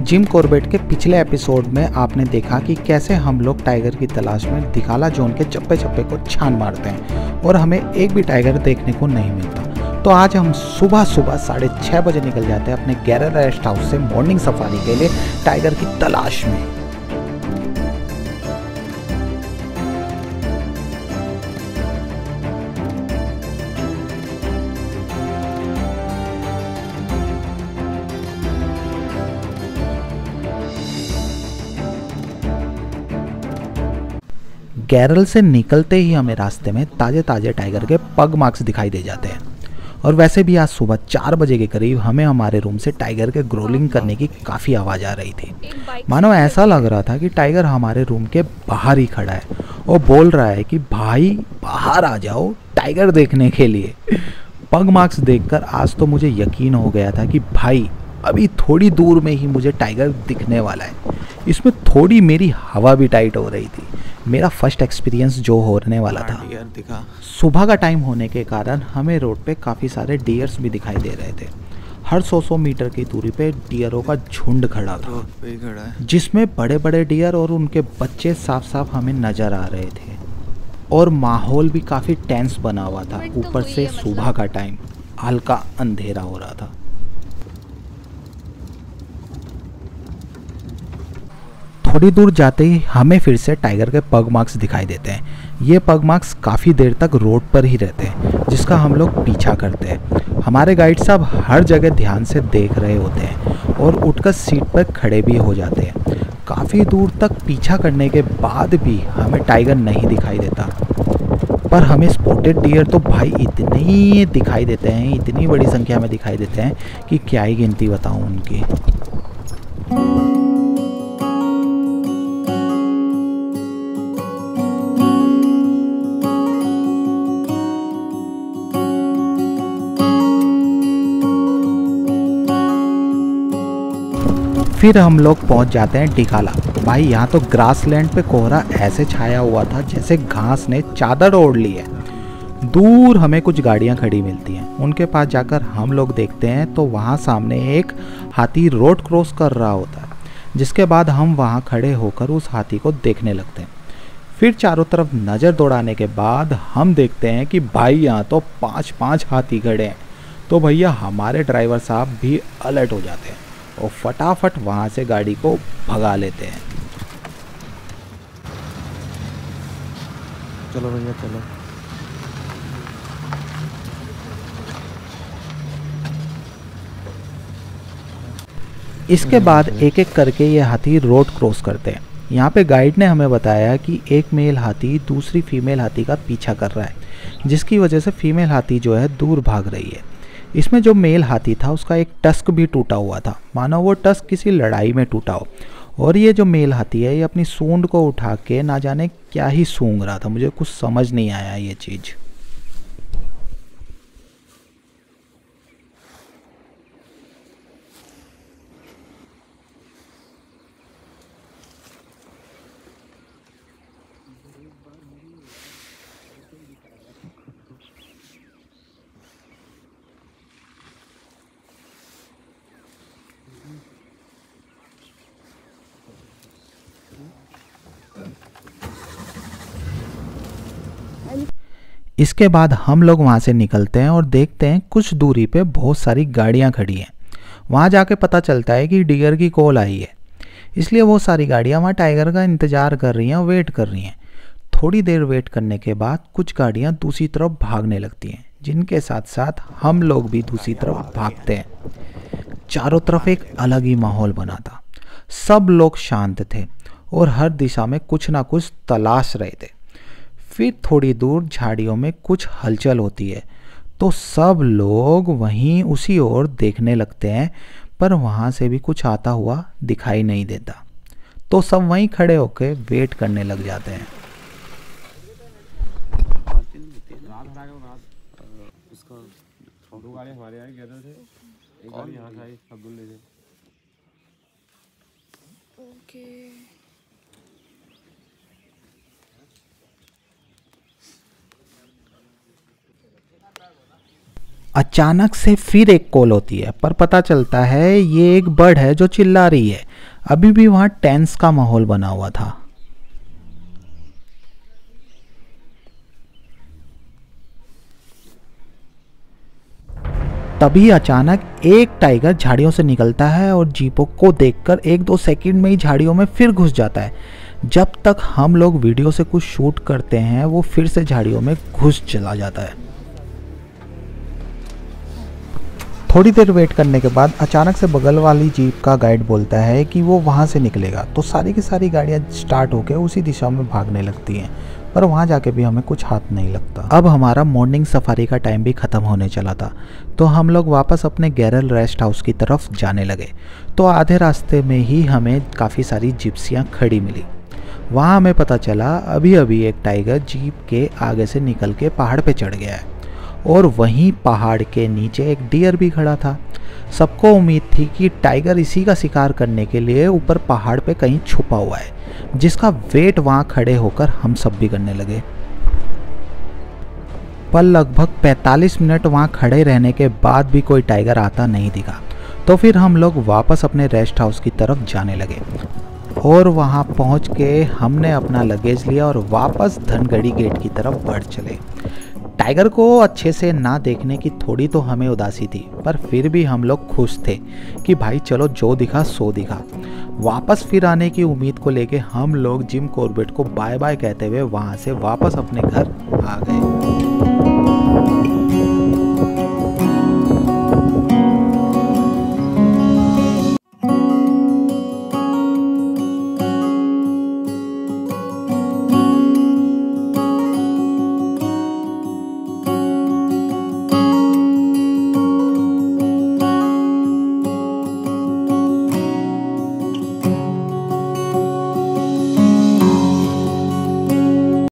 Jim Corbett के पिछले episode में आपने देखा कि कैसे हम लोग टाइगर की तलाश में दिकाला जोन के चप्पे चप्पे को छान मारते हैं और हमें एक भी टाइगर देखने को नहीं मिलता। तो आज हम सुबह सुबह 6:30 बजे निकल जाते हैं अपने गैरर रेस्ट हाउस से मॉर्निंग सफारी के लिए टाइगर की तलाश में। गैरल से निकलते ही हमें रास्ते में ताजे ताजे टाइगर के पग मार्क्स दिखाई दे जाते हैं। और वैसे भी आज सुबह 4 बजे के करीब हमें हमारे रूम से टाइगर के ग्रोलिंग करने की काफ़ी आवाज़ आ रही थी। मानो ऐसा लग रहा था कि टाइगर हमारे रूम के बाहर ही खड़ा है और बोल रहा है कि भाई बाहर आ जाओ टाइगर देखने के लिए। पग मार्क्स देखकर आज तो मुझे यकीन हो गया था कि भाई अभी थोड़ी दूर में ही मुझे टाइगर दिखने वाला है। इसमें थोड़ी मेरी हवा भी टाइट हो रही थी। मेरा फर्स्ट एक्सपीरियंस जो होने वाला था। दिखा। सुबह का टाइम होने के कारण हमें रोड पे काफ़ी सारे डियर्स भी दिखाई दे रहे थे। हर 100 मीटर की दूरी पे डियरों का झुंड खड़ा था, रोड पे ही खड़ा है। जिसमें बड़े बड़े डियर और उनके बच्चे साफ साफ हमें नज़र आ रहे थे। और माहौल भी काफ़ी टेंस बना हुआ था। ऊपर से सुबह का टाइम, हल्का अंधेरा हो रहा था। थोड़ी दूर जाते ही हमें फिर से टाइगर के पग मार्क्स दिखाई देते हैं। ये पग मार्क्स काफ़ी देर तक रोड पर ही रहते हैं, जिसका हम लोग पीछा करते हैं। हमारे गाइड साहब हर जगह ध्यान से देख रहे होते हैं और उठकर सीट पर खड़े भी हो जाते हैं। काफ़ी दूर तक पीछा करने के बाद भी हमें टाइगर नहीं दिखाई देता। पर हमें स्पॉटेड डियर तो भाई इतने ही दिखाई देते हैं, इतनी बड़ी संख्या में दिखाई देते हैं कि क्या ही गिनती बताऊँ उनकी। फिर हम लोग पहुंच जाते हैं दिकाला। भाई यहाँ तो ग्रासलैंड पे कोहरा ऐसे छाया हुआ था जैसे घास ने चादर ओढ़ ली है। दूर हमें कुछ गाड़ियाँ खड़ी मिलती हैं। उनके पास जाकर हम लोग देखते हैं तो वहाँ सामने एक हाथी रोड क्रॉस कर रहा होता है, जिसके बाद हम वहाँ खड़े होकर उस हाथी को देखने लगते हैं। फिर चारों तरफ नज़र दौड़ाने के बाद हम देखते हैं कि भाई यहाँ तो 5-5 हाथी खड़े हैं। तो भैया हमारे ड्राइवर साहब भी अलर्ट हो जाते हैं और फटाफट वहाँ से गाड़ी को भगा लेते हैं। चलो भैया चलो। इसके बाद एक एक करके ये हाथी रोड क्रॉस करते हैं। यहाँ पे गाइड ने हमें बताया कि एक मेल हाथी दूसरी फीमेल हाथी का पीछा कर रहा है, जिसकी वजह से फीमेल हाथी जो है दूर भाग रही है। इसमें जो मेल हाथी था उसका एक टस्क भी टूटा हुआ था, मानो वो टस्क किसी लड़ाई में टूटा हो। और ये जो मेल हाथी है ये अपनी सूंड को उठा के ना जाने क्या ही सूंघ रहा था। मुझे कुछ समझ नहीं आया ये चीज़। इसके बाद हम लोग वहाँ से निकलते हैं और देखते हैं कुछ दूरी पे बहुत सारी गाड़ियाँ खड़ी हैं। वहाँ जाके पता चलता है कि डियर की कॉल आई है, इसलिए बहुत सारी गाड़ियाँ वहाँ टाइगर का इंतज़ार कर रही हैं और वेट कर रही हैं। थोड़ी देर वेट करने के बाद कुछ गाड़ियाँ दूसरी तरफ भागने लगती हैं, जिनके साथ साथ हम लोग भी दूसरी तरफ भागते हैं। चारों तरफ एक अलग ही माहौल बना था। सब लोग शांत थे और हर दिशा में कुछ ना कुछ तलाश रहे थे। फिर थोड़ी दूर झाड़ियों में कुछ हलचल होती है तो सब लोग वहीं उसी ओर देखने लगते हैं, पर वहाँ से भी कुछ आता हुआ दिखाई नहीं देता। तो सब वहीं खड़े होकर वेट करने लग जाते हैं। अचानक से फिर एक कॉल होती है, पर पता चलता है ये एक बर्ड है जो चिल्ला रही है। अभी भी वहां टेंस का माहौल बना हुआ था। तभी अचानक एक टाइगर झाड़ियों से निकलता है और जीपों को देखकर 1-2 सेकंड में ही झाड़ियों में फिर घुस जाता है। जब तक हम लोग वीडियो से कुछ शूट करते हैं वो फिर से झाड़ियों में घुस चला जाता है। थोड़ी देर वेट करने के बाद अचानक से बगल वाली जीप का गाइड बोलता है कि वो वहाँ से निकलेगा, तो सारी की सारी गाड़ियाँ स्टार्ट होकर उसी दिशा में भागने लगती हैं, पर वहाँ जाके भी हमें कुछ हाथ नहीं लगता। अब हमारा मॉर्निंग सफारी का टाइम भी ख़त्म होने चला था, तो हम लोग वापस अपने गैरल रेस्ट हाउस की तरफ जाने लगे। तो आधे रास्ते में ही हमें काफ़ी सारी जिप्सियाँ खड़ी मिली। वहाँ हमें पता चला अभी अभी एक टाइगर जीप के आगे से निकल के पहाड़ पे चढ़ गया है और वहीं पहाड़ के नीचे एक डियर भी खड़ा था। सबको उम्मीद थी कि टाइगर इसी का शिकार करने के लिए ऊपर पहाड़ पे कहीं छुपा हुआ है, जिसका वेट वहाँ खड़े होकर हम सब भी करने लगे। पर लगभग 45 मिनट वहाँ खड़े रहने के बाद भी कोई टाइगर आता नहीं दिखा। तो फिर हम लोग वापस अपने रेस्ट हाउस की तरफ जाने लगे और वहाँ पहुँच के हमने अपना लगेज लिया और वापस धनगढ़ी गेट की तरफ बढ़ चले। टाइगर को अच्छे से ना देखने की थोड़ी तो हमें उदासी थी, पर फिर भी हम लोग खुश थे कि भाई चलो जो दिखा सो दिखा। वापस फिर आने की उम्मीद को लेके हम लोग जिम कॉर्बेट को बाय बाय कहते हुए वहाँ से वापस अपने घर आ गए।